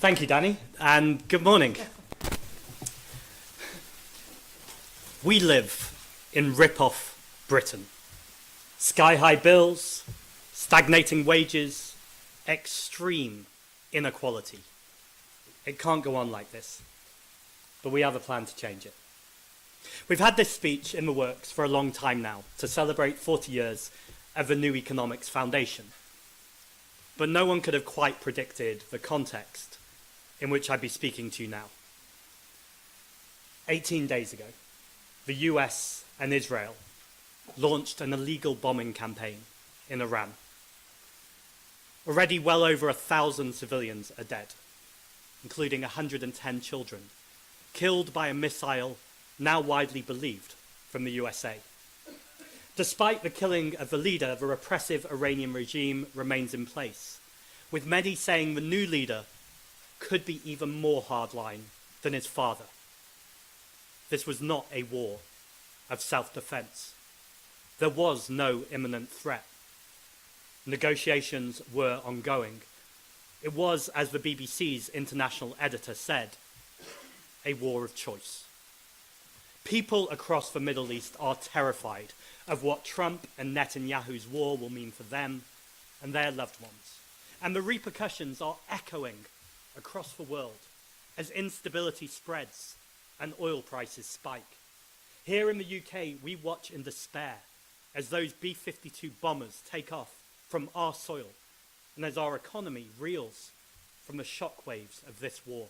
Thank you, Danny, and good morning. We live in ripoff Britain. Sky-high bills, stagnating wages, extreme inequality. It can't go on like this, but we have a plan to change it. We've had this speech in the works for a long time now to celebrate 40 years of the New Economics Foundation. But no one could have quite predicted the context in which I'd be speaking to you now. 18 days ago, the US and Israel launched an illegal bombing campaign in Iran. Already well over 1,000 civilians are dead, including 110 children, killed by a missile now widely believed from the USA. Despite the killing of the leader, the repressive Iranian regime remains in place, with many saying the new leader could be even more hardline than his father. This was not a war of self-defense. There was no imminent threat. Negotiations were ongoing. It was, as the BBC's international editor said, a war of choice. People across the Middle East are terrified of what Trump and Netanyahu's war will mean for them and their loved ones. And the repercussions are echoing across the world as instability spreads and oil prices spike. Here in the UK, we watch in despair as those B-52 bombers take off from our soil and as our economy reels from the shockwaves of this war.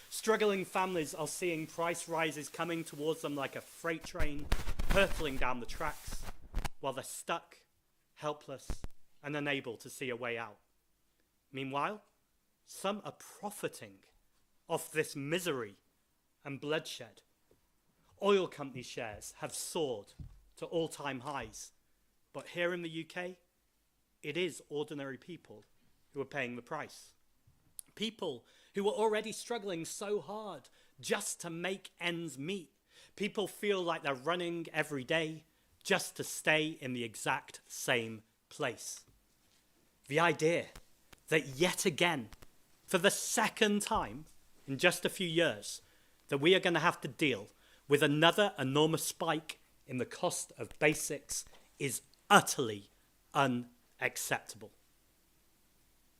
Struggling families are seeing price rises coming towards them like a freight train hurtling down the tracks, while they're stuck, helpless, and unable to see a way out. Meanwhile, some are profiting off this misery and bloodshed. Oil company shares have soared to all-time highs, but here in the UK, it is ordinary people who are paying the price. People who are already struggling so hard just to make ends meet. People feel like they're running every day just to stay in the exact same place. The idea that yet again, for the second time in just a few years, that we are going to have to deal with another enormous spike in the cost of basics is utterly unacceptable.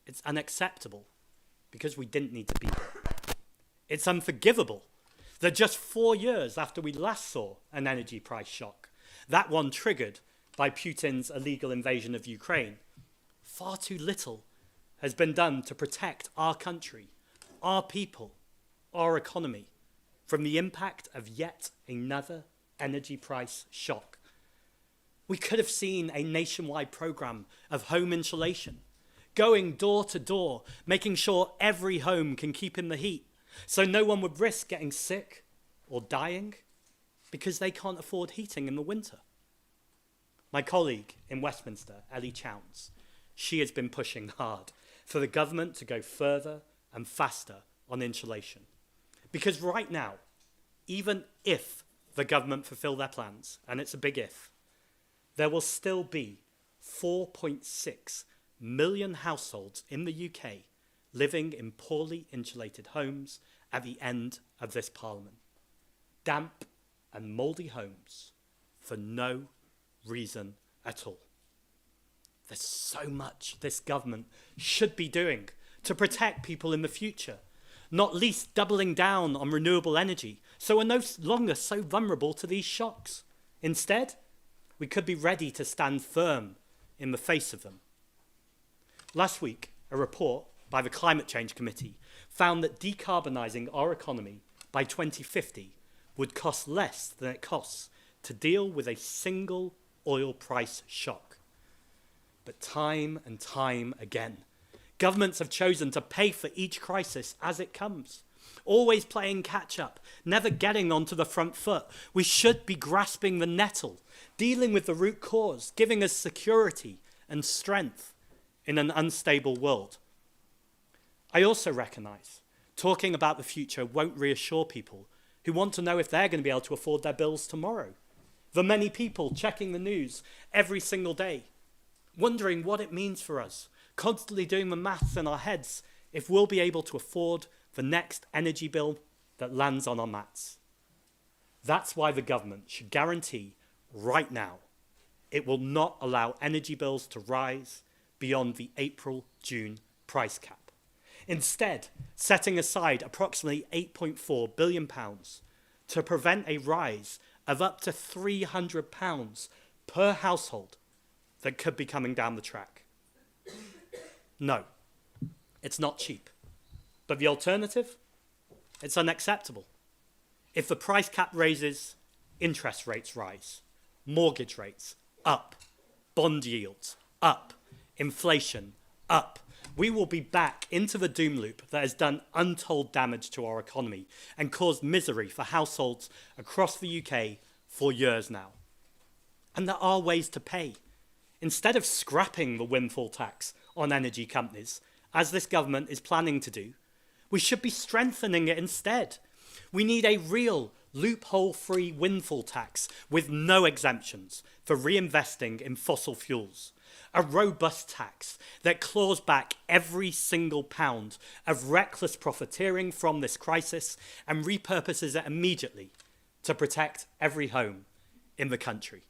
It's unacceptable because we didn't need to be there. It's unforgivable that just 4 years after we last saw an energy price shock, that one triggered by Putin's illegal invasion of Ukraine, far too little has been done to protect our country, our people, our economy from the impact of yet another energy price shock. We could have seen a nationwide program of home insulation, going door to door, making sure every home can keep in the heat, so no one would risk getting sick or dying because they can't afford heating in the winter. My colleague in Westminster, Ellie Chowns, she has been pushing hard for the government to go further and faster on insulation. Because right now, even if the government fulfill their plans, and it's a big if, there will still be 4.6 million households in the UK living in poorly insulated homes at the end of this Parliament. Damp and mouldy homes for no reason at all. There's so much this government should be doing to protect people in the future, not least doubling down on renewable energy, so we're no longer so vulnerable to these shocks. Instead, we could be ready to stand firm in the face of them. Last week, a report by the Climate Change Committee found that decarbonising our economy by 2050 would cost less than it costs to deal with a single oil price shock. But time and time again, governments have chosen to pay for each crisis as it comes, always playing catch-up, never getting onto the front foot. We should be grasping the nettle, dealing with the root cause, giving us security and strength in an unstable world. I also recognise talking about the future won't reassure people who want to know if they're going to be able to afford their bills tomorrow. The many people checking the news every single day, wondering what it means for us, constantly doing the maths in our heads if we'll be able to afford the next energy bill that lands on our mats. That's why the government should guarantee right now it will not allow energy bills to rise beyond the April-June price cap. Instead, setting aside approximately £8.4 billion to prevent a rise of up to £300 per household that could be coming down the track. No, it's not cheap. But the alternative? It's unacceptable. If the price cap raises, interest rates rise, mortgage rates up, bond yields up, inflation up. We will be back into the doom loop that has done untold damage to our economy and caused misery for households across the UK for years now. And there are ways to pay. Instead of scrapping the windfall tax on energy companies, as this government is planning to do, we should be strengthening it instead. We need a real loophole-free windfall tax with no exemptions for reinvesting in fossil fuels. A robust tax that claws back every single pound of reckless profiteering from this crisis and repurposes it immediately to protect every home in the country.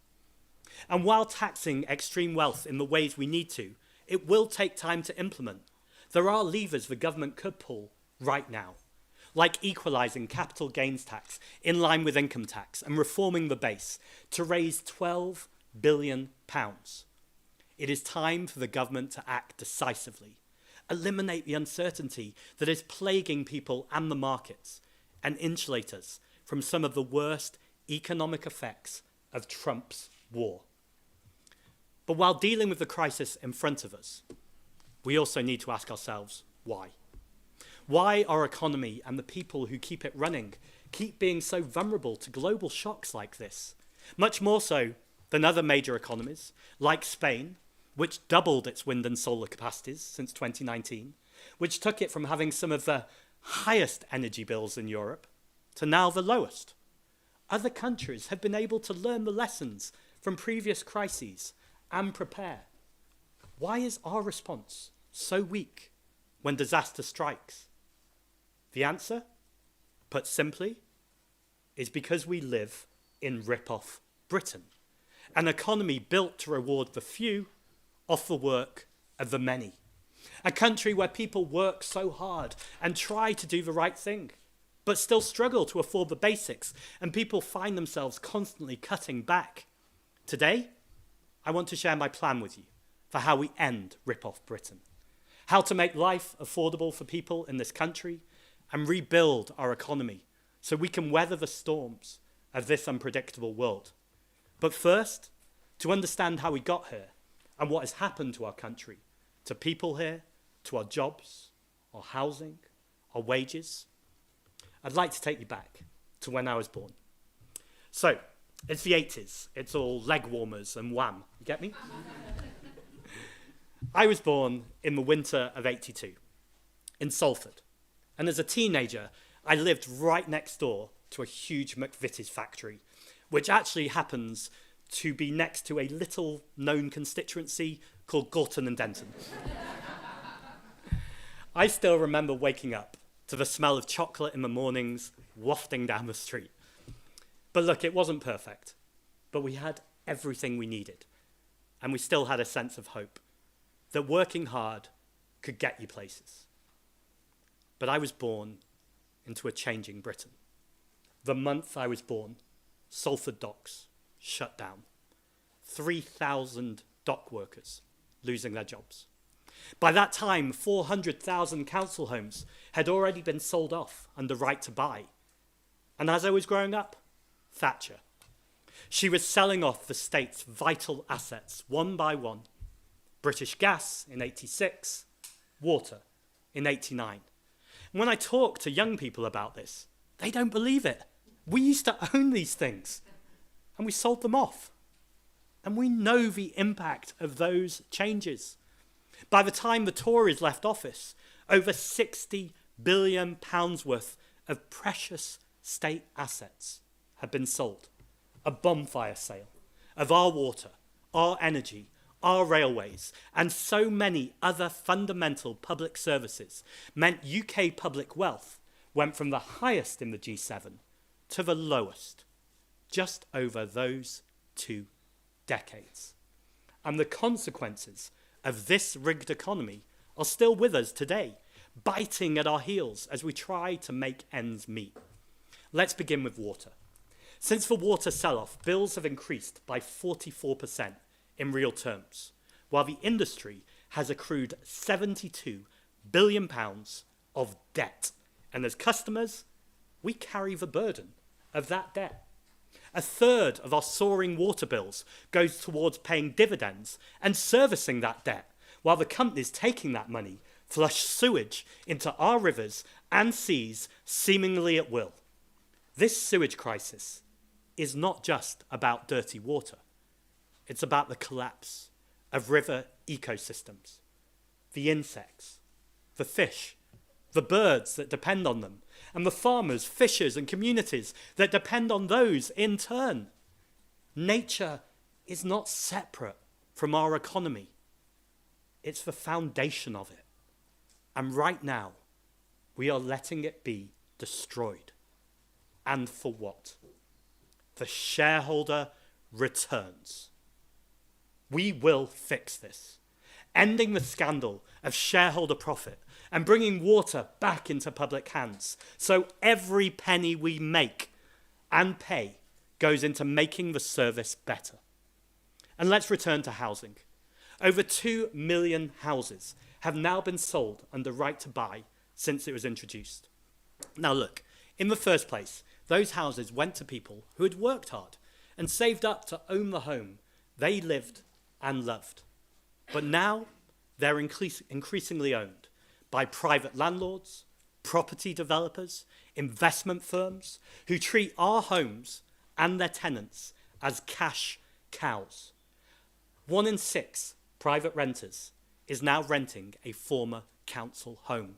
And while taxing extreme wealth in the ways we need to, it will take time to implement. There are levers the government could pull right now, like equalising capital gains tax in line with income tax and reforming the base to raise £12 billion. It is time for the government to act decisively, eliminate the uncertainty that is plaguing people and the markets, and insulate us from some of the worst economic effects of Trump's war. But while dealing with the crisis in front of us, we also need to ask ourselves why. Why our economy and the people who keep it running keep being so vulnerable to global shocks like this, much more so than other major economies, like Spain, which doubled its wind and solar capacities since 2019, which took it from having some of the highest energy bills in Europe to now the lowest. Other countries have been able to learn the lessons from previous crises and prepare. Why is our response so weak when disaster strikes? The answer, put simply, is because we live in rip-off Britain, an economy built to reward the few off the work of the many, a country where people work so hard and try to do the right thing, but still struggle to afford the basics, and people find themselves constantly cutting back. Today, I want to share my plan with you for how we end rip-off Britain, how to make life affordable for people in this country and rebuild our economy so we can weather the storms of this unpredictable world. But first, to understand how we got here and what has happened to our country, to people here, to our jobs, our housing, our wages, I'd like to take you back to when I was born. So, it's the 80s. It's all leg warmers and Wham. You get me? I was born in the winter of '82 in Salford. And as a teenager, I lived right next door to a huge McVitie's factory, which actually happens to be next to a little known constituency called Gorton and Denton. I still remember waking up to the smell of chocolate in the mornings wafting down the street. But look, it wasn't perfect, but we had everything we needed. And we still had a sense of hope that working hard could get you places. But I was born into a changing Britain. The month I was born, Salford docks shut down. 3,000 dock workers losing their jobs. By that time, 400,000 council homes had already been sold off under right to buy. And as I was growing up, Thatcher. She was selling off the state's vital assets one by one. British Gas in '86, water in '89. When I talk to young people about this, they don't believe it. We used to own these things, and we sold them off. And we know the impact of those changes. By the time the Tories left office, over £60 billion worth of precious state assets had been sold. A bonfire sale of our water, our energy, our railways, and so many other fundamental public services meant UK public wealth went from the highest in the G7 to the lowest, just over those 2 decades. And the consequences of this rigged economy are still with us today, biting at our heels as we try to make ends meet. Let's begin with water. Since the water sell-off, bills have increased by 44% in real terms, while the industry has accrued £72 billion of debt. And as customers, we carry the burden of that debt. A third of our soaring water bills goes towards paying dividends and servicing that debt, while the companies taking that money flush sewage into our rivers and seas seemingly at will. This sewage crisis is not just about dirty water. It's about the collapse of river ecosystems, the insects, the fish, the birds that depend on them, and the farmers, fishers, and communities that depend on those in turn. Nature is not separate from our economy. It's the foundation of it. And right now, we are letting it be destroyed. And for what? The shareholder returns. We will fix this, ending the scandal of shareholder profit and bringing water back into public hands so every penny we make and pay goes into making the service better. And let's return to housing. Over 2 million houses have now been sold under right to buy since it was introduced. Now look, in the first place, those houses went to people who had worked hard and saved up to own the home they lived and loved. But now they're increasingly owned by private landlords, property developers, investment firms who treat our homes and their tenants as cash cows. 1 in 6 private renters is now renting a former council home,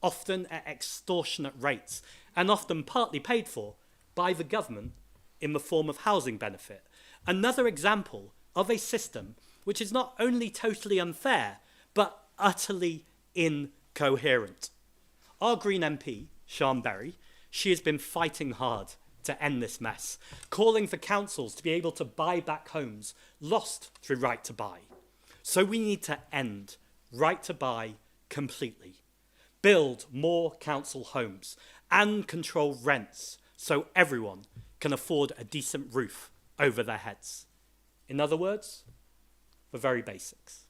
often at extortionate rates and often partly paid for by the government in the form of housing benefit. Another example of a system which is not only totally unfair, but utterly incoherent. Our Green MP, Sian Berry, she has been fighting hard to end this mess, calling for councils to be able to buy back homes lost through right to buy. So we need to end right to buy completely, build more council homes and control rents so everyone can afford a decent roof over their heads. In other words, the very basics.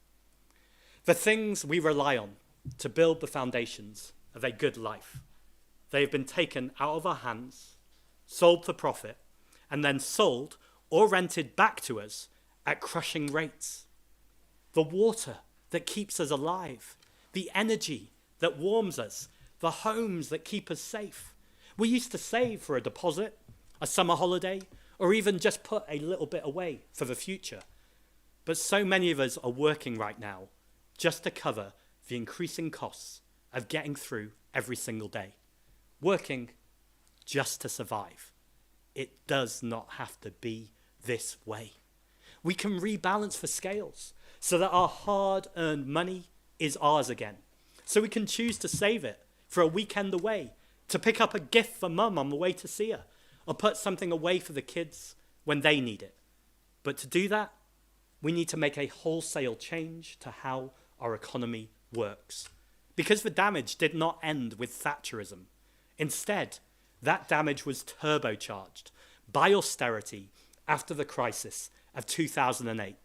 The things we rely on to build the foundations of a good life. They have been taken out of our hands, sold for profit, and then sold or rented back to us at crushing rates. The water that keeps us alive, the energy that warms us, the homes that keep us safe. We used to save for a deposit, a summer holiday, or even just put a little bit away for the future. But so many of us are working right now just to cover the increasing costs of getting through every single day. Working just to survive. It does not have to be this way. We can rebalance the scales so that our hard-earned money is ours again. So we can choose to save it for a weekend away, to pick up a gift for mum on the way to see her, or put something away for the kids when they need it. But to do that, we need to make a wholesale change to how our economy works. Because the damage did not end with Thatcherism. Instead, that damage was turbocharged by austerity after the crisis of 2008.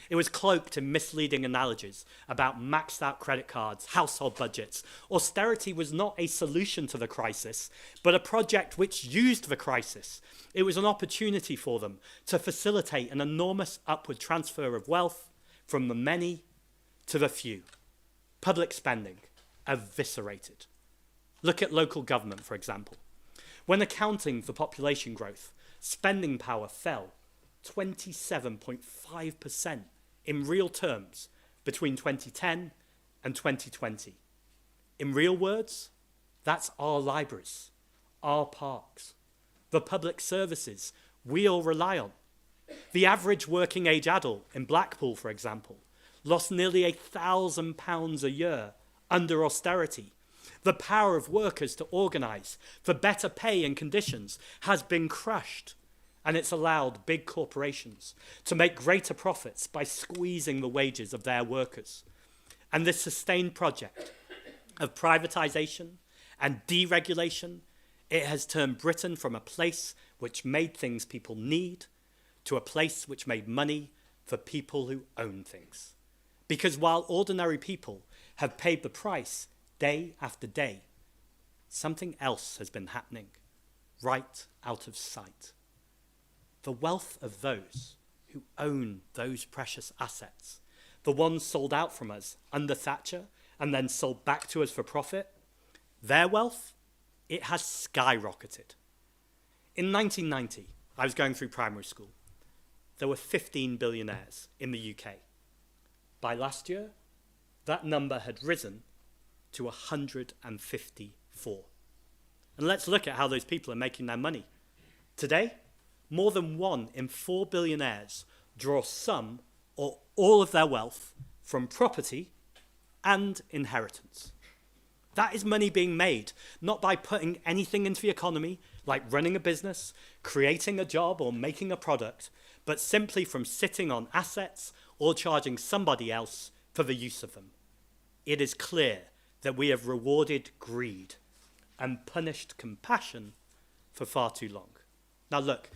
It was cloaked in misleading analogies about maxed out credit cards, household budgets. Austerity was not a solution to the crisis, but a project which used the crisis. It was an opportunity for them to facilitate an enormous upward transfer of wealth from the many to the few. Public spending eviscerated. Look at local government, for example. When accounting for population growth, spending power fell 27.5% in real terms between 2010 and 2020. In real words, that's our libraries, our parks, the public services we all rely on. The average working age adult in Blackpool, for example, lost nearly £1,000 a year under austerity. The power of workers to organise for better pay and conditions has been crushed, and it's allowed big corporations to make greater profits by squeezing the wages of their workers. And this sustained project of privatisation and deregulation, it has turned Britain from a place which made things people need to a place which made money for people who own things. Because while ordinary people have paid the price day after day, something else has been happening right out of sight. The wealth of those who own those precious assets, the ones sold out from us under Thatcher and then sold back to us for profit, their wealth, it has skyrocketed. In 1990, I was going through primary school. There were 15 billionaires in the UK. By last year, that number had risen to 154. And let's look at how those people are making their money. Today, more than 1 in 4 billionaires draw some or all of their wealth from property and inheritance. That is money being made, not by putting anything into the economy, like running a business, creating a job, or making a product, but simply from sitting on assets or charging somebody else for the use of them. It is clear that we have rewarded greed and punished compassion for far too long. Now look,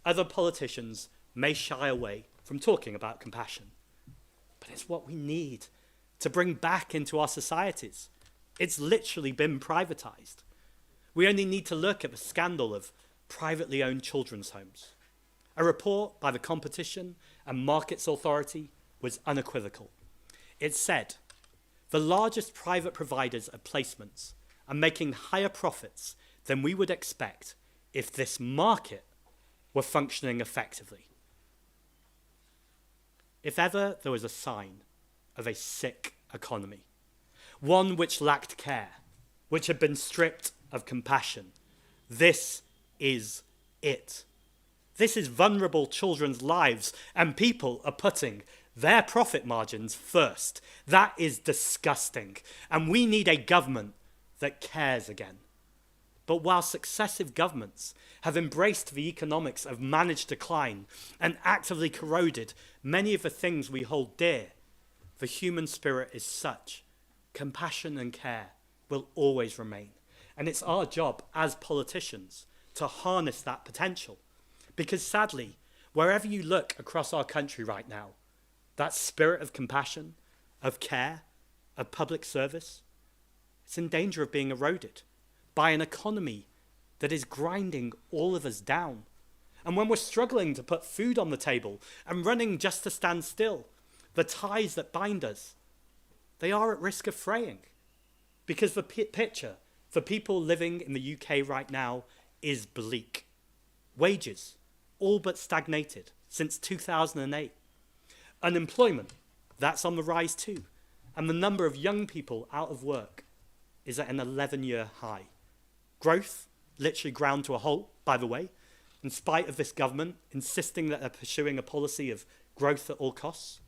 other politicians may shy away from talking about compassion, but it's what we need to bring back into our societies. It's literally been privatised. We only need to look at the scandal of privately owned children's homes. A report by the Competition and Markets Authority was unequivocal. It said, the largest private providers of placements are making higher profits than we would expect if this market were functioning effectively. If ever there was a sign of a sick economy, one which lacked care, which had been stripped of compassion, this is it. This is vulnerable children's lives, and people are putting their profit margins first. That is disgusting, and we need a government that cares again. But while successive governments have embraced the economics of managed decline and actively corroded many of the things we hold dear, the human spirit is such. Compassion and care will always remain. And it's our job as politicians to harness that potential. Because sadly, wherever you look across our country right now, that spirit of compassion, of care, of public service, it's in danger of being eroded by an economy that is grinding all of us down. And when we're struggling to put food on the table and running just to stand still, the ties that bind us, they are at risk of fraying. Because the picture for people living in the UK right now is bleak. Wages, all but stagnated since 2008. Unemployment, that's on the rise too. And the number of young people out of work is at an 11-year high. Growth, literally ground to a halt, by the way, in spite of this government insisting that they're pursuing a policy of growth at all costs.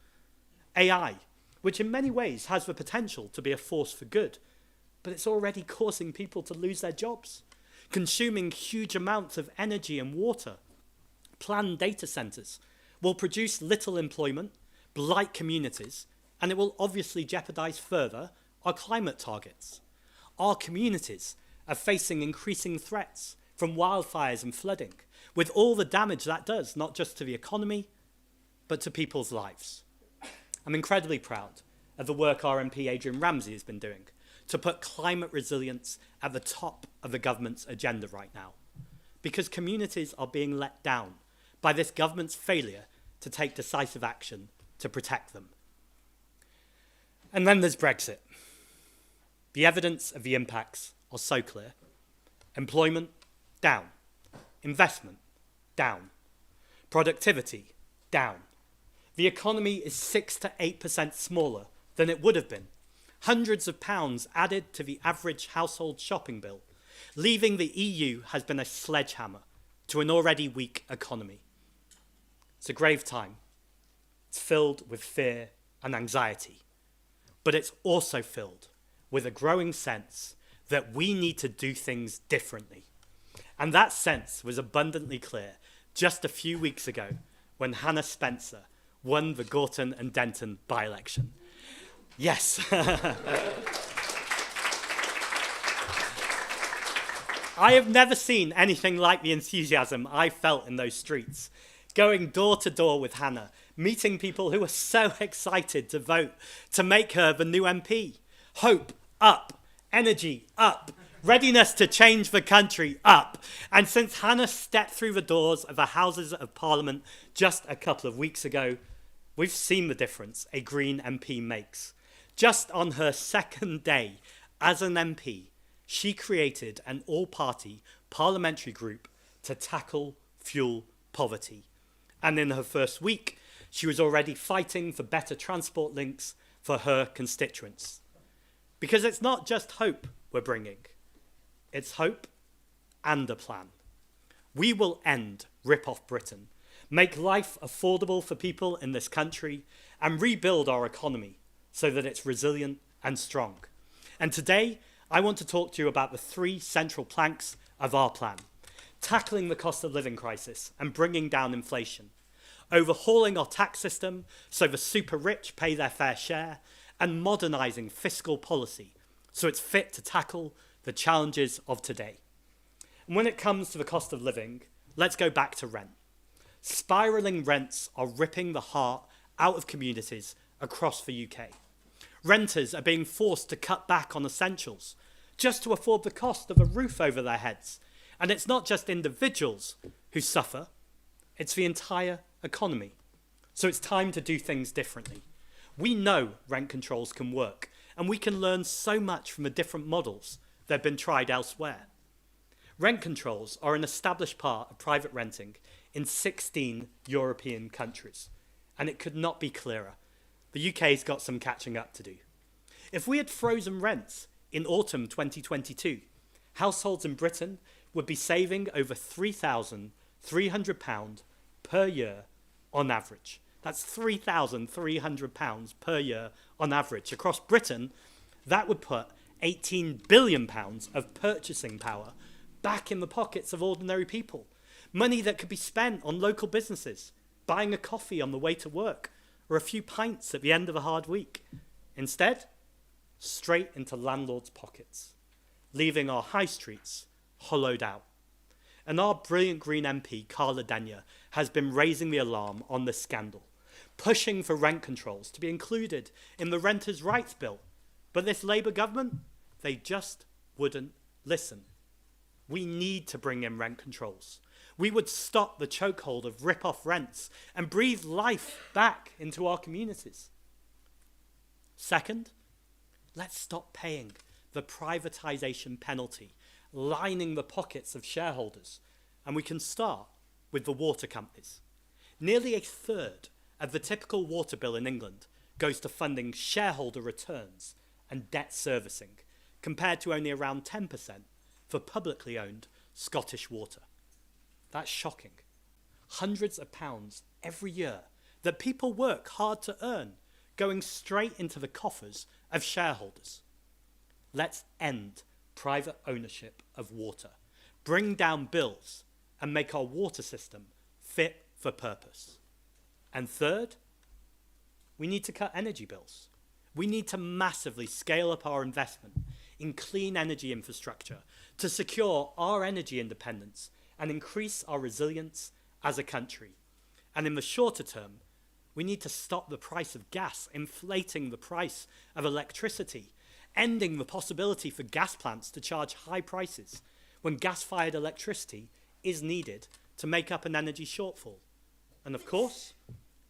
AI, which in many ways has the potential to be a force for good, but it's already causing people to lose their jobs, consuming huge amounts of energy and water. Planned data centres will produce little employment, blight communities, and it will obviously jeopardise further our climate targets. Our communities are facing increasing threats from wildfires and flooding, with all the damage that does, not just to the economy, but to people's lives. I'm incredibly proud of the work our MP Adrian Ramsey has been doing to put climate resilience at the top of the government's agenda right now, because communities are being let down by this government's failure to take decisive action to protect them. And then there's Brexit. The evidence of the impacts are so clear. Employment, down. Investment, down. Productivity, down. The economy is 6 to 8% smaller than it would have been. Hundreds of pounds added to the average household shopping bill. Leaving the EU has been a sledgehammer to an already weak economy. It's a grave time. It's filled with fear and anxiety. But it's also filled with a growing sense that we need to do things differently. And that sense was abundantly clear just a few weeks ago when Hannah Spencer won the Gorton and Denton by-election. Yes. I have never seen anything like the enthusiasm I felt in those streets, going door to door with Hannah, meeting people who were so excited to vote to make her the new MP. Hope up, energy up, readiness to change the country up. And since Hannah stepped through the doors of the Houses of Parliament just a couple of weeks ago, we've seen the difference a Green MP makes. Just on her second day as an MP, she created an all-party parliamentary group to tackle fuel poverty. And in her first week, she was already fighting for better transport links for her constituents. Because it's not just hope we're bringing. It's hope and a plan. We will end rip-off Britain, make life affordable for people in this country, and rebuild our economy so that it's resilient and strong. And today, I want to talk to you about the three central planks of our plan: tackling the cost of living crisis and bringing down inflation, overhauling our tax system so the super rich pay their fair share, and modernising fiscal policy so it's fit to tackle the challenges of today. And when it comes to the cost of living, let's go back to rent. Spiralling rents are ripping the heart out of communities across the UK. Renters are being forced to cut back on essentials just to afford the cost of a roof over their heads. And it's not just individuals who suffer, it's the entire economy. So it's time to do things differently. We know rent controls can work, and we can learn so much from the different models that have been tried elsewhere. Rent controls are an established part of private renting in 16 European countries, and it could not be clearer. The UK's got some catching up to do. If we had frozen rents in autumn 2022, households in Britain would be saving over £3,300 per year on average. That's £3,300 per year on average. Across Britain, that would put £18 billion of purchasing power back in the pockets of ordinary people. Money that could be spent on local businesses, buying a coffee on the way to work, or a few pints at the end of a hard week. Instead, straight into landlords' pockets, leaving our high streets hollowed out. And our brilliant Green MP, Carla Denyer, has been raising the alarm on this scandal, pushing for rent controls to be included in the Renters' Rights Bill. But this Labour government, they just wouldn't listen. We need to bring in rent controls. We would stop the chokehold of rip-off rents and breathe life back into our communities. Second, let's stop paying the privatisation penalty, lining the pockets of shareholders, and we can start with the water companies. Nearly a third of the typical water bill in England goes to funding shareholder returns and debt servicing, compared to only around 10% for publicly owned Scottish Water. That's shocking. Hundreds of pounds every year that people work hard to earn, going straight into the coffers of shareholders. Let's end private ownership of water, bring down bills, and make our water system fit for purpose. And third, we need to cut energy bills. We need to massively scale up our investment in clean energy infrastructure to secure our energy independence and increase our resilience as a country. And in the shorter term, we need to stop the price of gas inflating the price of electricity, ending the possibility for gas plants to charge high prices when gas-fired electricity is needed to make up an energy shortfall. And of course,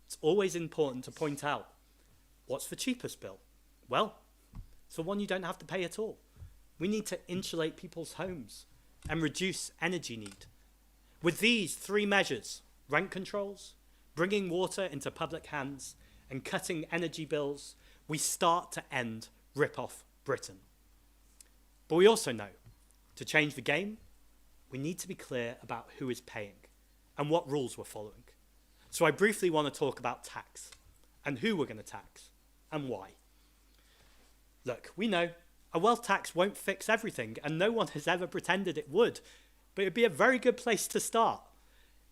it's always important to point out, what's the cheapest bill? Well, it's the one you don't have to pay at all. We need to insulate people's homes and reduce energy need. With these three measures, rent controls, bringing water into public hands, and cutting energy bills, we start to end rip-off Britain. But we also know, to change the game, we need to be clear about who is paying and what rules we're following. So I briefly want to talk about tax and who we're going to tax. and why. Look, we know a wealth tax won't fix everything, and no one has ever pretended it would, but it'd be a very good place to start.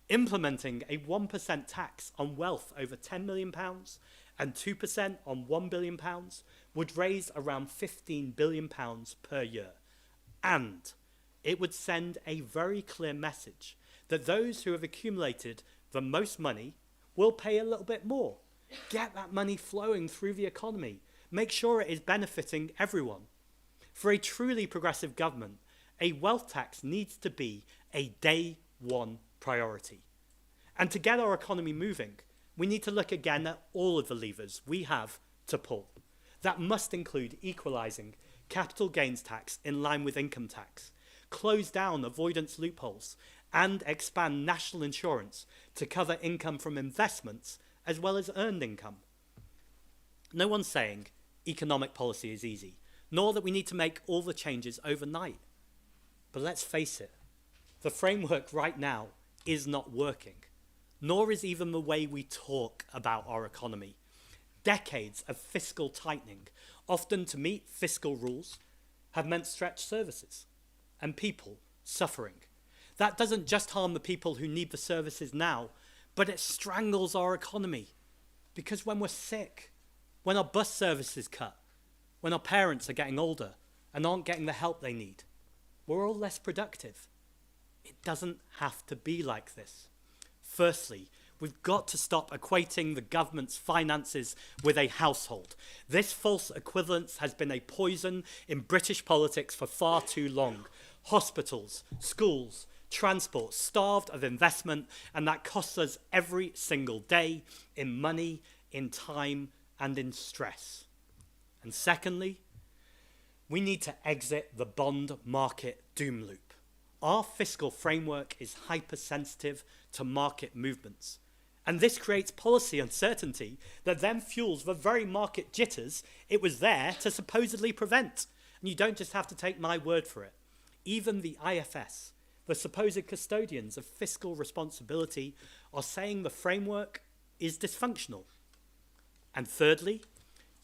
Implementing a 1% tax on wealth over £10 million and 2% on £1 billion would raise around £15 billion per year. And it would send a very clear message that those who have accumulated the most money will pay a little bit more. Get that money flowing through the economy. Make sure it is benefiting everyone. For a truly progressive government, a wealth tax needs to be a day one priority. And to get our economy moving, we need to look again at all of the levers we have to pull. That must include equalising capital gains tax in line with income tax, close down avoidance loopholes, and expand national insurance to cover income from investments as well as earned income. No one's saying economic policy is easy, nor that we need to make all the changes overnight. But let's face it, the framework right now is not working, nor is even the way we talk about our economy. Decades of fiscal tightening, often to meet fiscal rules, have meant stretched services and people suffering. That doesn't just harm the people who need the services now, but it strangles our economy. Because when we're sick, when our bus service is cut, when our parents are getting older and aren't getting the help they need, we're all less productive. It doesn't have to be like this. Firstly, we've got to stop equating the government's finances with a household. This false equivalence has been a poison in British politics for far too long. Hospitals, schools, transport starved of investment, and that costs us every single day in money, in time, and in stress. And secondly, we need to exit the bond market doom loop. Our fiscal framework is hypersensitive to market movements. And this creates policy uncertainty that then fuels the very market jitters it was there to supposedly prevent. And you don't just have to take my word for it. Even the IFS, the supposed custodians of fiscal responsibility, are saying the framework is dysfunctional. And thirdly,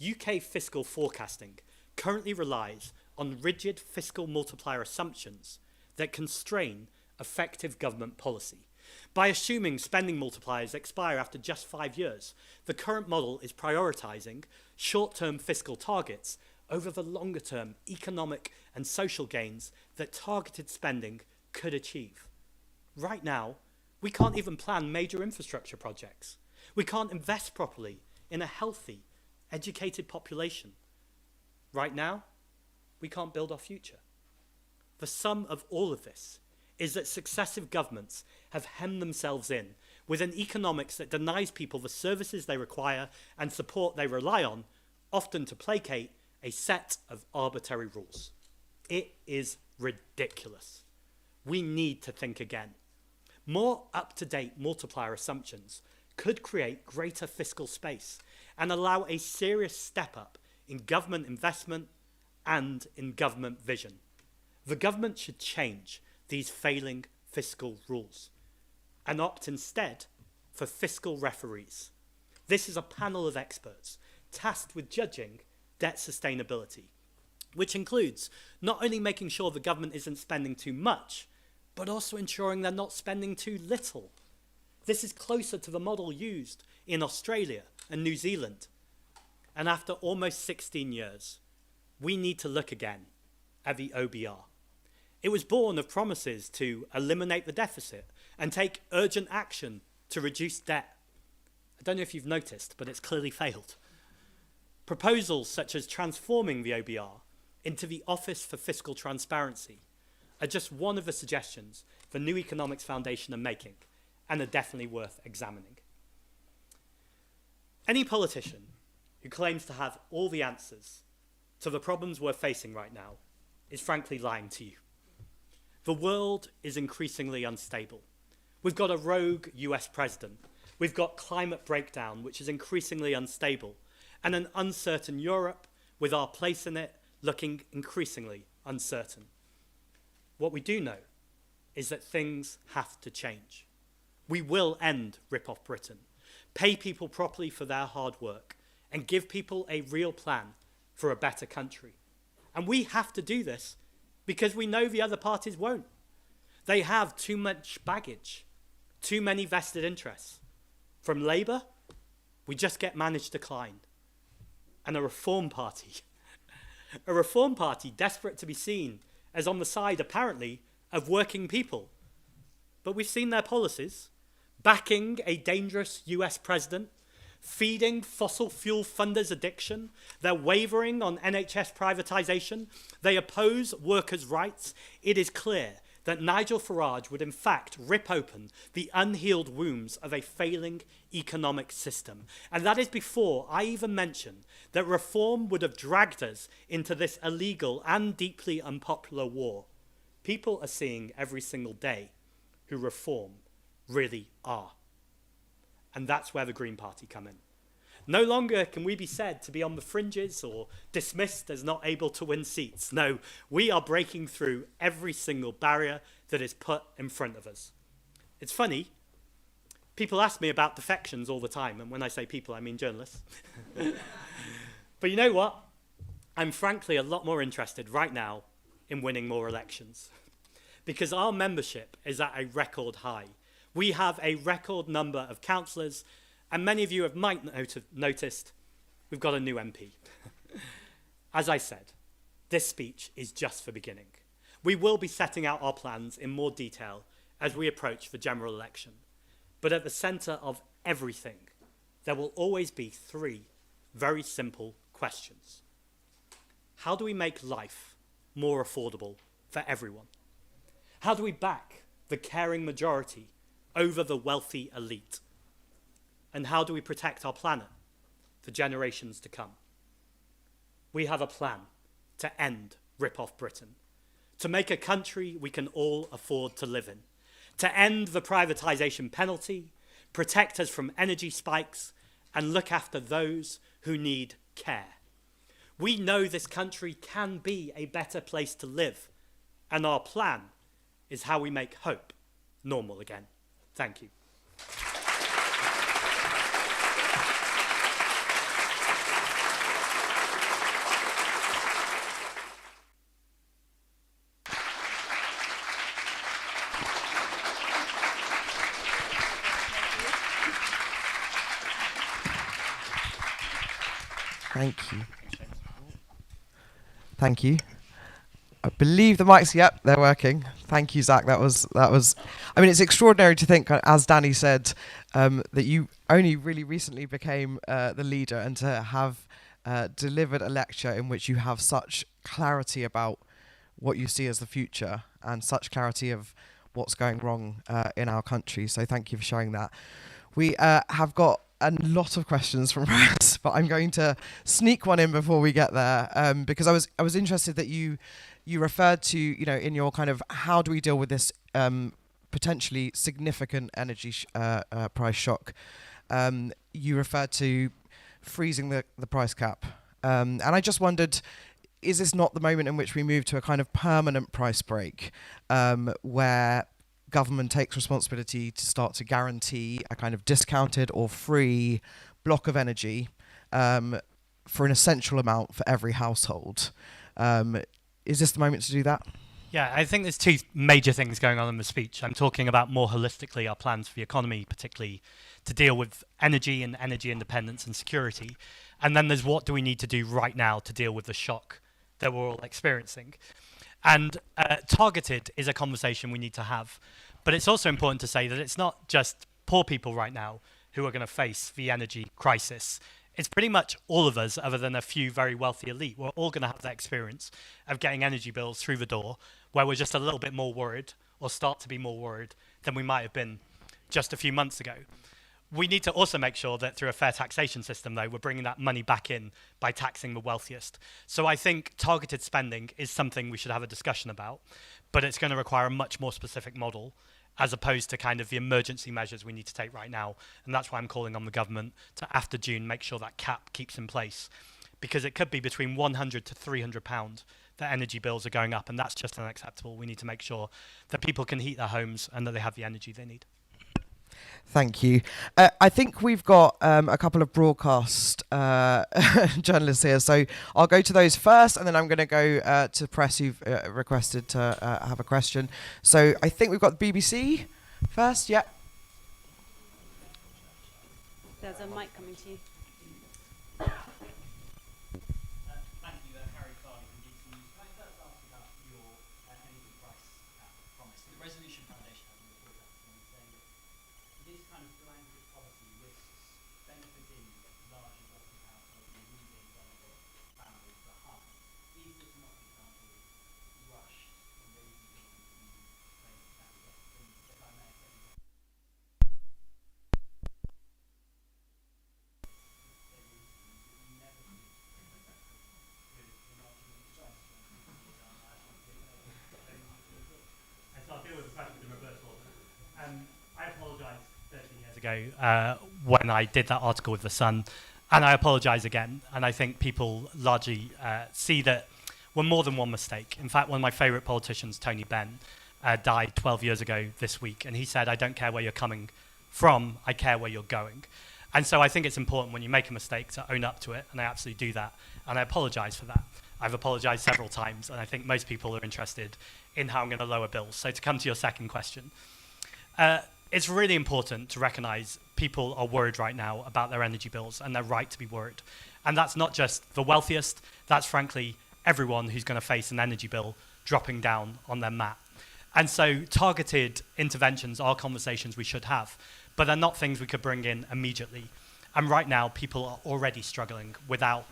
UK fiscal forecasting currently relies on rigid fiscal multiplier assumptions that constrain effective government policy. By assuming spending multipliers expire after just 5 years, the current model is prioritising short-term fiscal targets over the longer-term economic and social gains that targeted spending could achieve. Right now, we can't even plan major infrastructure projects. We can't invest properly in a healthy, educated population. Right now, we can't build our future. The sum of all of this is that successive governments have hemmed themselves in with an economics that denies people the services they require and support they rely on, often to placate a set of arbitrary rules. It is ridiculous. We need to think again. More up-to-date multiplier assumptions could create greater fiscal space and allow a serious step up in government investment and in government vision. The government should change these failing fiscal rules and opt instead for fiscal referees. This is a panel of experts tasked with judging debt sustainability, which includes not only making sure the government isn't spending too much, but also ensuring they're not spending too little. This is closer to the model used in Australia and New Zealand. And after almost 16 years, we need to look again at the OBR. It was born of promises to eliminate the deficit and take urgent action to reduce debt. I don't know if you've noticed, but it's clearly failed. Proposals such as transforming the OBR into the Office for Fiscal Transparency are just one of the suggestions the New Economics Foundation are making, and are definitely worth examining. Any politician who claims to have all the answers to the problems we're facing right now is frankly lying to you. The world is increasingly unstable. We've got a rogue US president. We've got climate breakdown, which is increasingly unstable, and an uncertain Europe with our place in it looking increasingly uncertain. What we do know is that things have to change. We will end ripoff Britain, pay people properly for their hard work, and give people a real plan for a better country. And we have to do this because we know the other parties won't. They have too much baggage, too many vested interests. From Labour, we just get managed decline. And a Reform Party. A Reform Party desperate to be seen as on the side, apparently, of working people. But we've seen their policies, backing a dangerous US president, feeding fossil fuel funders' addiction. They're wavering on NHS privatisation. They oppose workers' rights. It is clear that Nigel Farage would in fact rip open the unhealed wounds of a failing economic system. And that is before I even mention that reform would have dragged us into this illegal and deeply unpopular war. People are seeing every single day who reform really are. And that's where the Green Party come in. No longer can we be said to be on the fringes or dismissed as not able to win seats. No, we are breaking through every single barrier that is put in front of us. It's funny, people ask me about defections all the time, and when I say people, I mean journalists. But you know what? I'm frankly a lot more interested right now in winning more elections, because our membership is at a record high. We have a record number of councillors, and many of you might have noticed we've got a new MP. As I said, this speech is just the beginning. We will be setting out our plans in more detail as we approach the general election. But at the centre of everything, there will always be three very simple questions. How do we make life more affordable for everyone? How do we back the caring majority over the wealthy elite? And how do we protect our planet for generations to come? We have a plan to end rip-off Britain, to make a country we can all afford to live in, to end the privatisation penalty, protect us from energy spikes, and look after those who need care. We know this country can be a better place to live, and our plan is how we make hope normal again. Thank you. Thank you. Thank you. I believe the mics, yep, they're working. Thank you, Zack. That was. I mean, it's extraordinary to think, as Danny said, that you only really recently became the leader, and to have delivered a lecture in which you have such clarity about what you see as the future and such clarity of what's going wrong in our country. So thank you for showing that. We have got a lot of questions from press, but I'm going to sneak one in before we get there, because I was interested that you referred to, in your kind of how do we deal with this potentially significant energy price shock. You referred to freezing the price cap, and I just wondered, is this not the moment in which we move to a kind of permanent price break, where government takes responsibility to start to guarantee a kind of discounted or free block of energy for an essential amount for every household? Is this the moment to do that? Yeah, I think there's two major things going on in the speech. I'm talking about more holistically our plans for the economy, particularly to deal with energy and energy independence and security. And then there's what do we need to do right now to deal with the shock that we're all experiencing. And targeted is a conversation we need to have. But it's also important to say that it's not just poor people right now who are going to face the energy crisis. It's pretty much all of us, other than a few very wealthy elite. We're all going to have that experience of getting energy bills through the door where we're just a little bit more worried, or start to be more worried than we might have been just a few months ago. We need to also make sure that through a fair taxation system, though, we're bringing that money back in by taxing the wealthiest. So I think targeted spending is something we should have a discussion about, but it's going to require a much more specific model as opposed to kind of the emergency measures we need to take right now. And that's why I'm calling on the government to, after June, make sure that cap keeps in place, because it could be between £100 to £300 that energy bills are going up, and that's just unacceptable. We need to make sure that people can heat their homes and that they have the energy they need. Thank you. I think we've got a couple of broadcast journalists here, so I'll go to those first, and then I'm going to go to press who've requested to have a question. So I think we've got the BBC first. Yeah. There's a mic coming to you. I apologise 13 years ago when I did that article with The Sun, and I apologise again. And I think people largely see that we're more than one mistake. In fact, one of my favourite politicians, Tony Benn, died 12 years ago this week, and he said, "I don't care where you're coming from, I care where you're going." And so I think it's important when you make a mistake to own up to it, and I absolutely do that, and I apologise for that. I've apologised several times, and I think most people are interested in how I'm going to lower bills. So to come to your second question, it's really important to recognise people are worried right now about their energy bills, and they're right to be worried. And that's not just the wealthiest, that's frankly everyone who's going to face an energy bill dropping down on their mat. And so targeted interventions are conversations we should have, but they're not things we could bring in immediately. And right now, people are already struggling without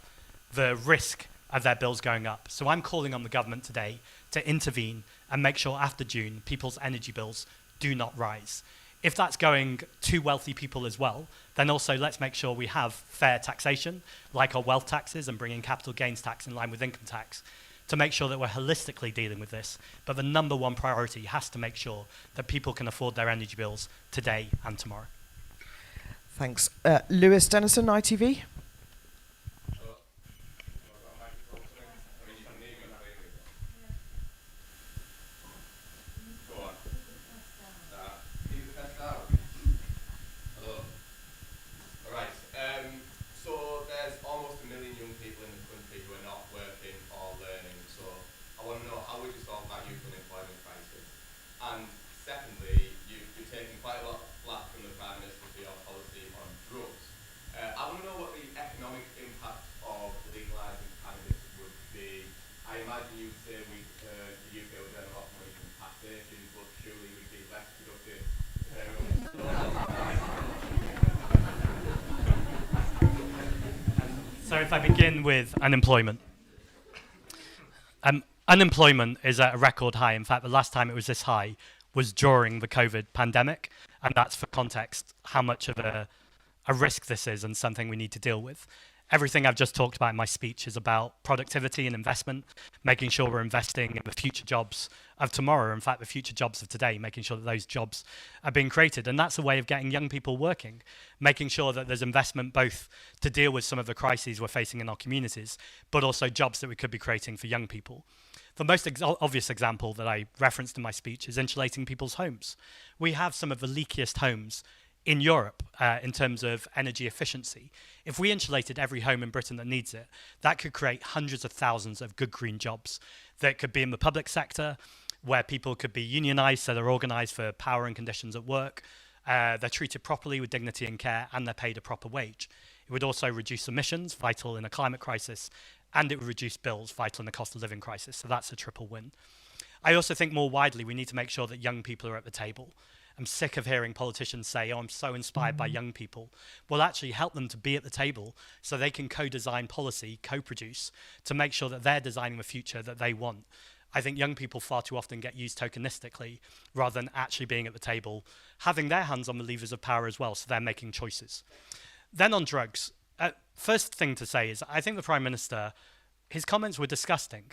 the risk of their bills going up. So I'm calling on the government today to intervene and make sure after June, people's energy bills do not rise. If that's going to wealthy people as well, then also let's make sure we have fair taxation, like our wealth taxes, and bringing capital gains tax in line with income tax, to make sure that we're holistically dealing with this. But the number one priority has to make sure that people can afford their energy bills today and tomorrow. Thanks. Lewis Dennison, ITV. So if I begin with unemployment. Unemployment is at a record high. In fact, the last time it was this high was during the COVID pandemic. And that's, for context, how much of a risk this is and something we need to deal with. Everything I've just talked about in my speech is about productivity and investment, making sure we're investing in the future jobs of tomorrow, in fact, the future jobs of today, making sure that those jobs are being created. And that's a way of getting young people working, making sure that there's investment both to deal with some of the crises we're facing in our communities, but also jobs that we could be creating for young people. The most obvious example that I referenced in my speech is insulating people's homes. We have some of the leakiest homes in Europe in terms of energy efficiency. If we insulated every home in Britain that needs it, that could create hundreds of thousands of good green jobs that could be in the public sector, where people could be unionised, so they're organised for power and conditions at work, they're treated properly with dignity and care, and they're paid a proper wage. It would also reduce emissions, vital in a climate crisis, and it would reduce bills, vital in the cost of living crisis. So that's a triple win. I also think more widely, we need to make sure that young people are at the table. I'm sick of hearing politicians say, "Oh, I'm so inspired by young people." Well, actually help them to be at the table so they can co-design policy, co-produce, to make sure that they're designing the future that they want. I think young people far too often get used tokenistically rather than actually being at the table, having their hands on the levers of power as well, so they're making choices. Then on drugs, first thing to say is I think the Prime Minister, his comments were disgusting.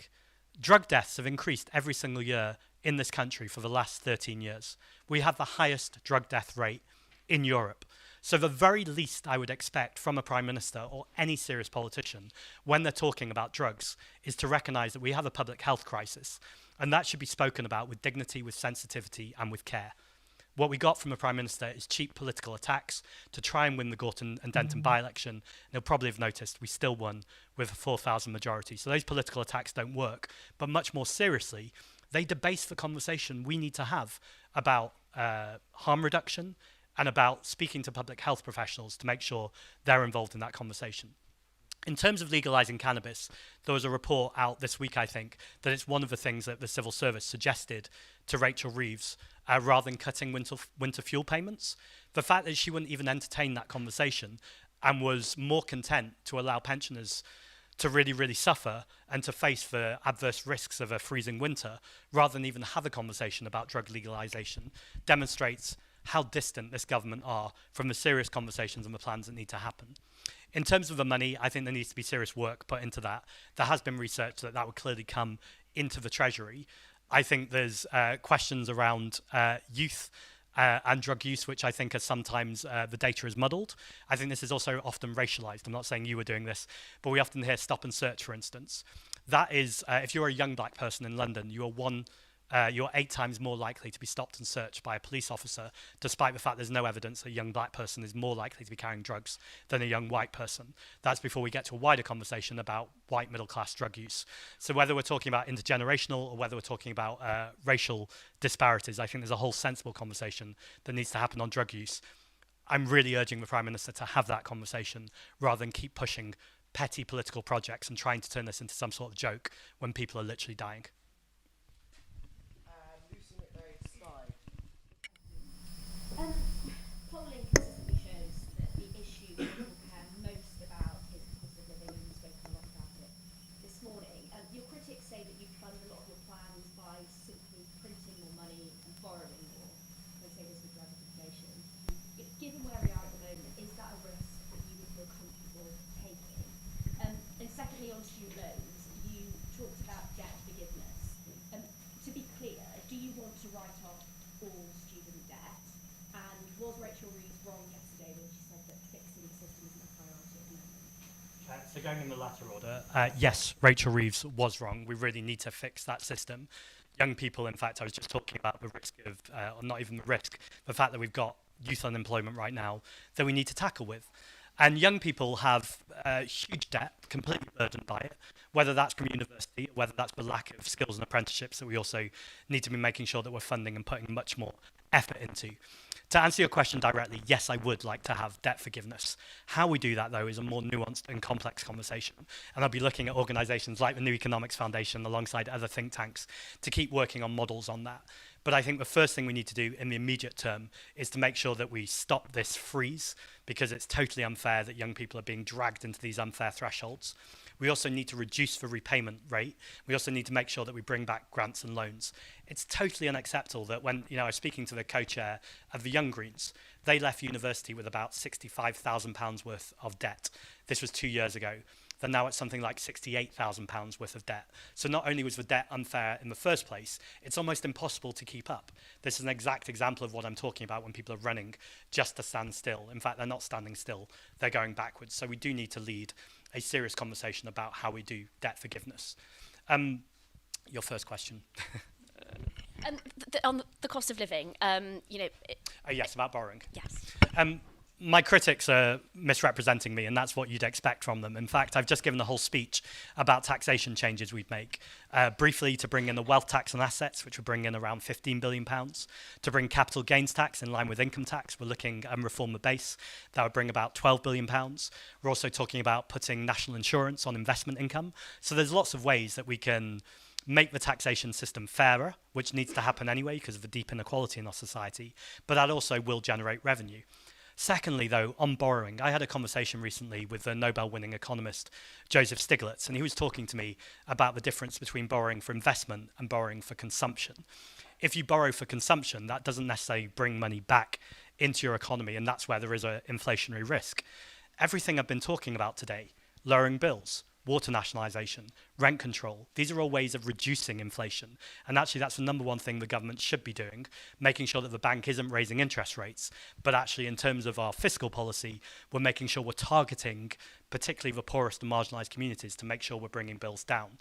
Drug deaths have increased every single year in this country for the last 13 years. We have the highest drug death rate in Europe. So the very least I would expect from a Prime Minister or any serious politician when they're talking about drugs is to recognise that we have a public health crisis, and that should be spoken about with dignity, with sensitivity, and with care. What we got from the Prime Minister is cheap political attacks to try and win the Gorton and Denton by-election. And you'll probably have noticed we still won with a 4,000 majority. So those political attacks don't work. But much more seriously, they debase the conversation we need to have about harm reduction and about speaking to public health professionals to make sure they're involved in that conversation. In terms of legalising cannabis, there was a report out this week, I think, that it's one of the things that the civil service suggested to Rachel Reeves rather than cutting winter fuel payments. The fact that she wouldn't even entertain that conversation and was more content to allow pensioners to really, really suffer and to face the adverse risks of a freezing winter rather than even have a conversation about drug legalisation demonstrates how distant this government are from the serious conversations and the plans that need to happen. In terms of the money, I think there needs to be serious work put into that. There has been research that would clearly come into the Treasury. I think there's questions around youth and drug use, which I think are sometimes the data is muddled. I think this is also often racialized. I'm not saying you were doing this, but we often hear stop and search, for instance. That is, if you're a young black person in London, you're 8 times more likely to be stopped and searched by a police officer, despite the fact there's no evidence that a young black person is more likely to be carrying drugs than a young white person. That's before we get to a wider conversation about white middle-class drug use. So whether we're talking about intergenerational or whether we're talking about racial disparities, I think there's a whole sensible conversation that needs to happen on drug use. I'm really urging the Prime Minister to have that conversation rather than keep pushing petty political projects and trying to turn this into some sort of joke when people are literally dying. Polling consistently shows that the issue people care most about is the cost of living, and you've spoken a lot about it this morning. Your critics say that you fund a lot of your plans by simply printing more money and borrowing more. They say this would drive up inflation. Given where we are at the moment, is that a risk that you would feel comfortable taking? And secondly, on student loans, you talked about debt forgiveness. To be clear, do you want to write off all student debt? And was Rachel Reeves wrong yesterday when she said that fixing the system isn't a priority at the moment? So going in the latter order, yes, Rachel Reeves was wrong. We really need to fix that system. Young people, in fact, I was just talking about the risk of, or not even the risk, the fact that we've got youth unemployment right now that we need to tackle with. And young people have huge debt, completely burdened by it, whether that's from university, whether that's the lack of skills and apprenticeships that we also need to be making sure that we're funding and putting much more effort into. To answer your question directly, yes, I would like to have debt forgiveness. How we do that, though, is a more nuanced and complex conversation. And I'll be looking at organisations like the New Economics Foundation alongside other think tanks to keep working on models on that. But I think the first thing we need to do in the immediate term is to make sure that we stop this freeze, because it's totally unfair that young people are being dragged into these unfair thresholds. We also need to reduce the repayment rate. We also need to make sure that we bring back grants and loans. It's totally unacceptable that when I was speaking to the co-chair of the Young Greens, they left university with about £65,000 worth of debt. This was 2 years ago. Then now it's something like £68,000 worth of debt. So not only was the debt unfair in the first place, it's almost impossible to keep up. This is an exact example of what I'm talking about when people are running just to stand still. In fact, they're not standing still, they're going backwards. So we do need to lead a serious conversation about how we do debt forgiveness. Your first question. On the cost of living, Yes, about borrowing. Yes. My critics are misrepresenting me, and that's what you'd expect from them. In fact, I've just given a whole speech about taxation changes we'd make. Briefly, to bring in the wealth tax on assets, which would bring in around £15 billion. To bring capital gains tax in line with income tax, we're looking at reform the base. That would bring about £12 billion. We're also talking about putting national insurance on investment income. So there's lots of ways that we can make the taxation system fairer, which needs to happen anyway because of the deep inequality in our society, but that also will generate revenue. Secondly, though, on borrowing, I had a conversation recently with the Nobel-winning economist Joseph Stiglitz, and he was talking to me about the difference between borrowing for investment and borrowing for consumption. If you borrow for consumption, that doesn't necessarily bring money back into your economy, and that's where there is an inflationary risk. Everything I've been talking about today, lowering bills, water nationalisation, rent control. These are all ways of reducing inflation. And actually, that's the number one thing the government should be doing, making sure that the bank isn't raising interest rates. But actually, in terms of our fiscal policy, we're making sure we're targeting particularly the poorest and marginalised communities to make sure we're bringing bills down.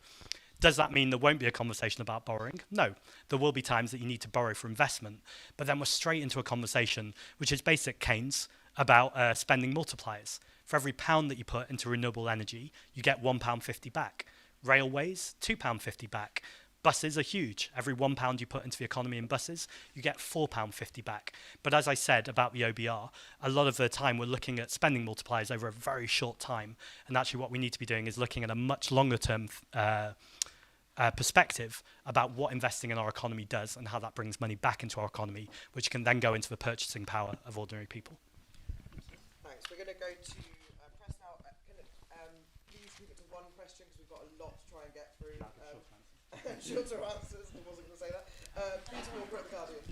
Does that mean there won't be a conversation about borrowing? No. There will be times that you need to borrow for investment, but then we're straight into a conversation, which is basic Keynes, about spending multipliers. For every pound that you put into renewable energy, you get £1.50 back. Railways, £2.50 back. Buses are huge. Every £1 you put into the economy in buses, you get £4.50 back. But as I said about the OBR, a lot of the time we're looking at spending multipliers over a very short time. And actually what we need to be doing is looking at a much longer term perspective about what investing in our economy does and how that brings money back into our economy, which can then go into the purchasing power of ordinary people. Thanks. We're going to go to press now. Please keep it to one question because we've got a lot to try and get through. Shorter answers. I wasn't going to say that. Peter Walker at The Guardian.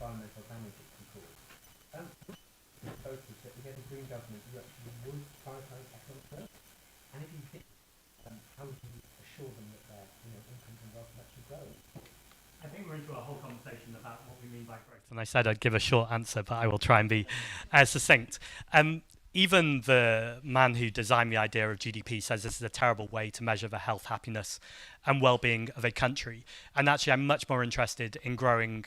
Environmental damage it can cause. Both is that we get a green government who actually would prioritise economic growth, and if you think, how would you assure them that their incomes and wealth will actually grow? I think we're into a whole conversation about what we mean by growth. And I said I'd give a short answer, but I will try and be succinct. Even the man who designed the idea of GDP says this is a terrible way to measure the health, happiness and well-being of a country. And actually, I'm much more interested in growing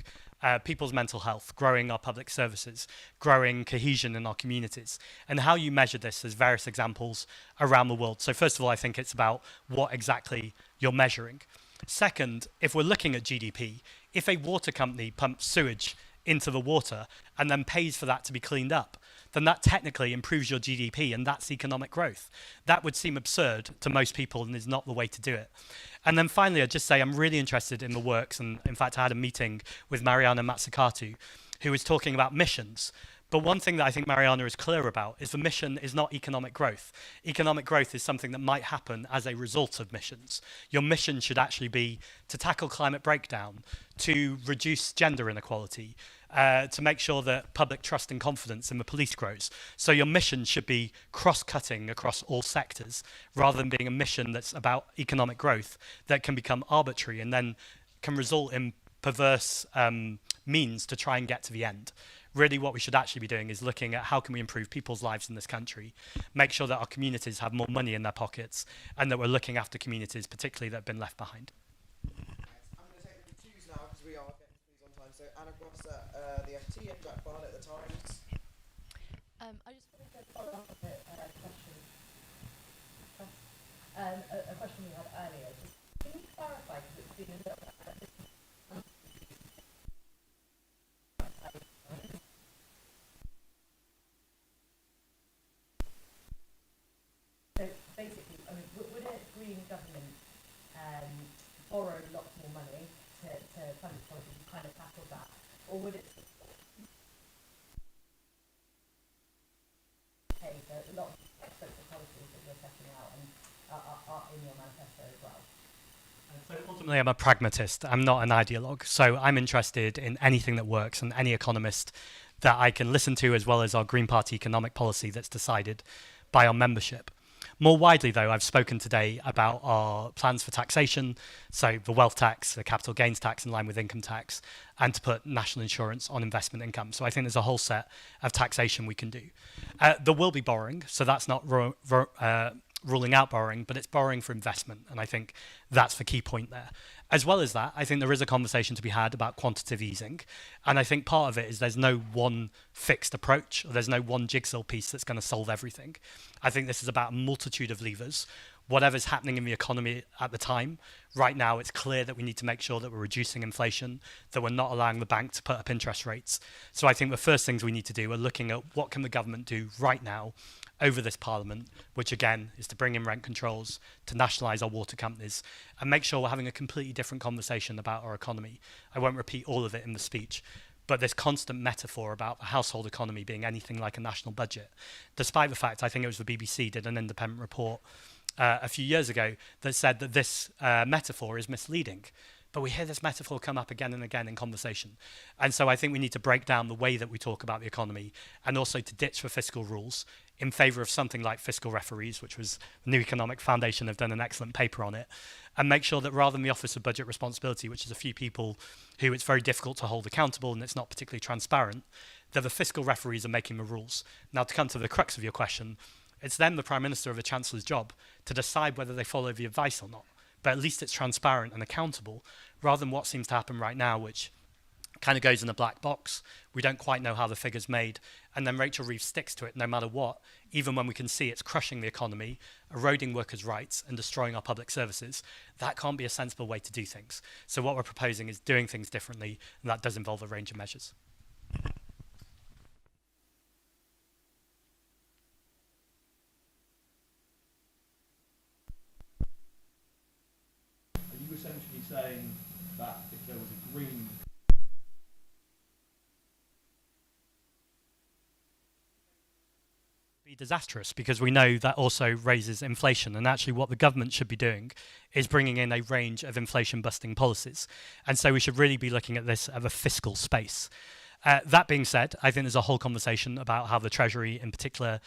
people's mental health, growing our public services, growing cohesion in our communities. And how you measure this, there's various examples around the world. So first of all, I think it's about what exactly you're measuring. Second, if we're looking at GDP, if a water company pumps sewage into the water and then pays for that to be cleaned up, then that technically improves your GDP, and that's economic growth. That would seem absurd to most people and is not the way to do it. And then finally, I'd just say I'm really interested in the works, and in fact I had a meeting with Mariana Mazzucato, who was talking about missions. But one thing that I think Mariana is clear about is the mission is not economic growth. Economic growth is something that might happen as a result of missions. Your mission should actually be to tackle climate breakdown, to reduce gender inequality, to make sure that public trust and confidence in the police grows. So your mission should be cross-cutting across all sectors, rather than being a mission that's about economic growth that can become arbitrary and then can result in perverse means to try and get to the end. Really what we should actually be doing is looking at how can we improve people's lives in this country, make sure that our communities have more money in their pockets, and that we're looking after communities, particularly that have been left behind. I'm going to take the twos now because we are getting these on time. So Anna Gross at the FT and Jack Barnett at the Times. I just wanted to follow up a question we had earlier. Can you clarify, because it's been a little bit so basically, I mean, would a Green government borrow lots more money to fund its policy to kind of tackle that, or would it? Okay, so a lot of social policies that you're setting out and are in your manifesto as well. So ultimately, I'm a pragmatist. I'm not an ideologue. So I'm interested in anything that works and any economist that I can listen to, as well as our Green Party economic policy that's decided by our membership. More widely, though, I've spoken today about our plans for taxation, so the wealth tax, the capital gains tax in line with income tax, and to put national insurance on investment income. So I think there's a whole set of taxation we can do. There will be borrowing, so that's not ruling out borrowing, but it's borrowing for investment, and I think that's the key point there. As well as that, I think there is a conversation to be had about quantitative easing, and I think part of it is there's no one fixed approach, or there's no one jigsaw piece that's going to solve everything. I think this is about a multitude of levers. Whatever's happening in the economy at the time, right now it's clear that we need to make sure that we're reducing inflation, that we're not allowing the bank to put up interest rates. So I think the first things we need to do are looking at what can the government do right now over this parliament, which again is to bring in rent controls, to nationalise our water companies, and make sure we're having a completely different conversation about our economy. I won't repeat all of it in the speech, but this constant metaphor about the household economy being anything like a national budget, despite the fact, I think it was the BBC did an independent report a few years ago that said that this metaphor is misleading. But we hear this metaphor come up again and again in conversation. And so I think we need to break down the way that we talk about the economy, and also to ditch the fiscal rules in favour of something like fiscal referees, which was the New Economic Foundation have done an excellent paper on it, and make sure that rather than the Office of Budget Responsibility, which is a few people who it's very difficult to hold accountable and it's not particularly transparent, that the fiscal referees are making the rules. Now, to come to the crux of your question, it's then the Prime Minister or the Chancellor's job to decide whether they follow the advice or not. But at least it's transparent and accountable, rather than what seems to happen right now, which kind of goes in a black box. We don't quite know how the figure's made, and then Rachel Reeves sticks to it no matter what, even when we can see it's crushing the economy, eroding workers' rights, and destroying our public services. That can't be a sensible way to do things. So what we're proposing is doing things differently, and that does involve a range of measures. Are you essentially saying that if there was a green be disastrous, because we know that also raises inflation, and actually what the government should be doing is bringing in a range of inflation busting policies, and so we should really be looking at this as a fiscal space. That being said, I think there's a whole conversation about how the Treasury in particular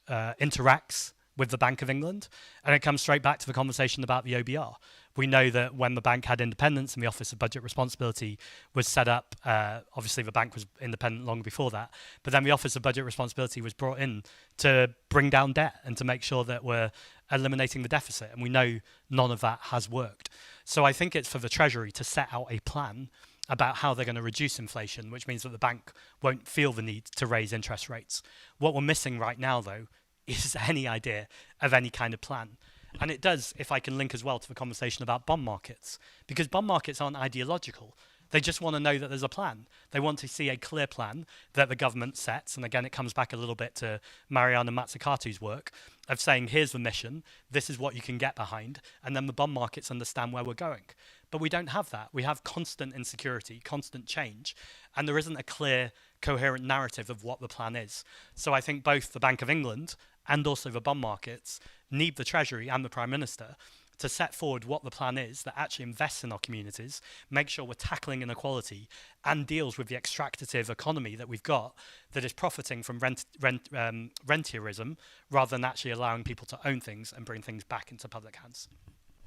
interacts with the Bank of England, and it comes straight back to the conversation about the OBR. We know that when the bank had independence and the Office of Budget Responsibility was set up, obviously the bank was independent long before that, but then the Office of Budget Responsibility was brought in to bring down debt and to make sure that we're eliminating the deficit, and we know none of that has worked. So I think it's for the Treasury to set out a plan about how they're going to reduce inflation, which means that the bank won't feel the need to raise interest rates. What we're missing right now, though, is any idea of any kind of plan. And it does, if I can link as well to the conversation about bond markets, because bond markets aren't ideological. They just want to know that there's a plan. They want to see a clear plan that the government sets. And again, it comes back a little bit to Mariana Mazzucato's work of saying, here's the mission, this is what you can get behind, and then the bond markets understand where we're going. But we don't have that. We have constant insecurity, constant change, and there isn't a clear, coherent narrative of what the plan is. So I think both the Bank of England and also the bond markets need the Treasury and the Prime Minister to set forward what the plan is that actually invests in our communities, make sure we're tackling inequality, and deals with the extractive economy that we've got that is profiting from rentierism rather than actually allowing people to own things and bring things back into public hands. I'm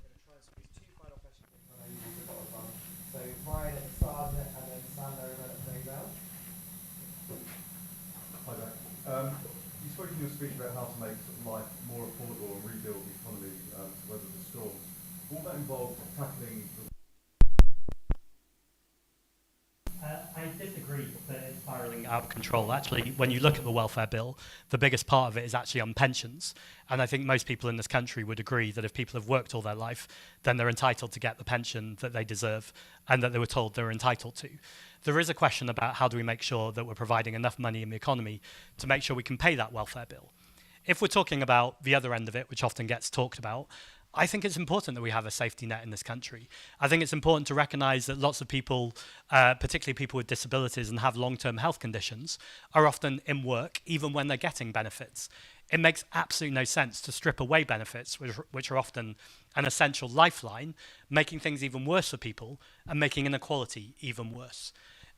going to try and squeeze two final questions in, because I know you used a lot of time. So Ryan at the start of it, and then Sander over at the playground. Hi there. You spoke in your speech about how to make sort of life more affordable and rebuild the economy to weather the storms. Will that involve tackling the I disagree that it's spiralling out of control. Actually, when you look at the welfare bill, the biggest part of it is actually on pensions. And I think most people in this country would agree that if people have worked all their life, then they're entitled to get the pension that they deserve and that they were told they were entitled to. There is a question about how do we make sure that we're providing enough money in the economy to make sure we can pay that welfare bill. If we're talking about the other end of it, which often gets talked about, I think it's important that we have a safety net in this country. I think it's important to recognise that lots of people, particularly people with disabilities and have long-term health conditions, are often in work even when they're getting benefits. It makes absolutely no sense to strip away benefits, which are often an essential lifeline, making things even worse for people and making inequality even worse.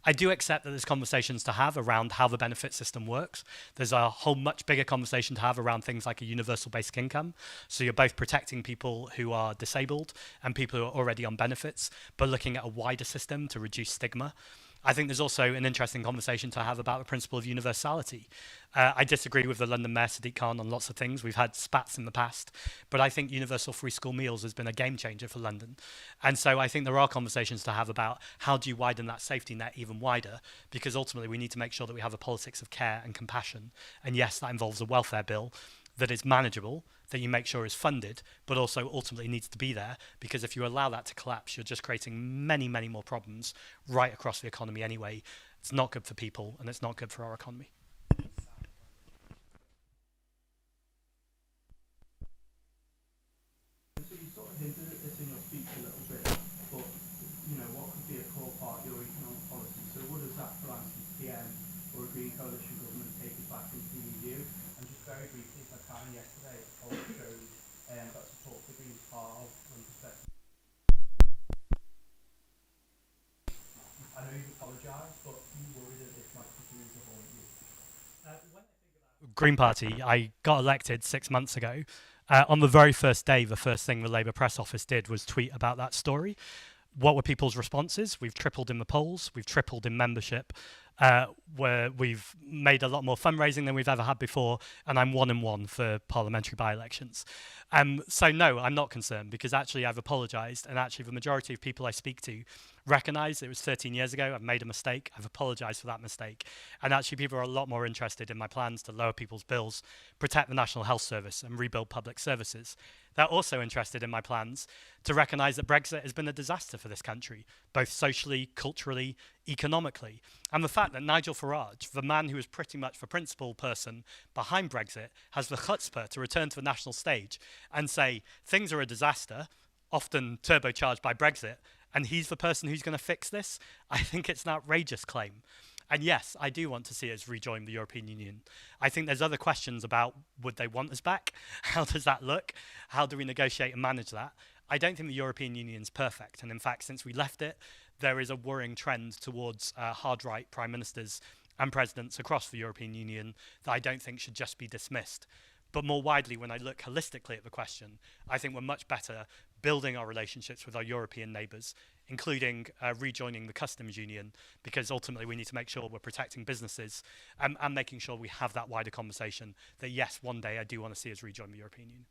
I do accept that there's conversations to have around how the benefit system works. There's a whole much bigger conversation to have around things like a universal basic income. So you're both protecting people who are disabled and people who are already on benefits, but looking at a wider system to reduce stigma. I think there's also an interesting conversation to have about the principle of universality. I disagree with the London Mayor, Sadiq Khan, on lots of things. We've had spats in the past, but I think universal free school meals has been a game changer for London. And so I think there are conversations to have about how do you widen that safety net even wider, because ultimately we need to make sure that we have a politics of care and compassion. And yes, that involves a welfare bill that is manageable, that you make sure is funded, but also ultimately needs to be there, because if you allow that to collapse, you're just creating many, many more problems right across the economy anyway. It's not good for people, and it's not good for our economy. So you sort of hinted at this in your speech a little bit, but you know, what could be a core part of your economic policy? So would a Zack Polanski PM or a Green Coalition government take us back into the EU? And just very briefly, if I can, yesterday a poll showed that support for the Greens part of when perspective. I know you've apologised, but do you worry that this might continue to haunt you? Green Party, I got elected 6 months ago. On the very first day, the first thing the Labour press office did was tweet about that story. What were people's responses? We've tripled in the polls, we've tripled in membership, where we've made a lot more fundraising than we've ever had before, and I'm 1-1 for parliamentary by-elections. So no, I'm not concerned, because actually I've apologised, and actually the majority of people I speak to recognise it was 13 years ago, I've made a mistake, I've apologised for that mistake, and actually people are a lot more interested in my plans to lower people's bills, protect the National Health Service and rebuild public services. They're also interested in my plans to recognise that Brexit has been a disaster for this country, both socially, culturally, economically. And the fact that Nigel Farage, the man who is pretty much the principal person behind Brexit, has the chutzpah to return to the national stage and say things are a disaster, often turbocharged by Brexit, and he's the person who's going to fix this, I think it's an outrageous claim. And yes, I do want to see us rejoin the European Union. I think there's other questions about would they want us back? How does that look? How do we negotiate and manage that? I don't think the European Union's perfect. And in fact, since we left it, there is a worrying trend towards hard right prime ministers and presidents across the European Union that I don't think should just be dismissed. But more widely, when I look holistically at the question, I think we're much better building our relationships with our European neighbours, including rejoining the customs union, because ultimately we need to make sure we're protecting businesses and making sure we have that wider conversation that, yes, one day I do want to see us rejoin the European Union.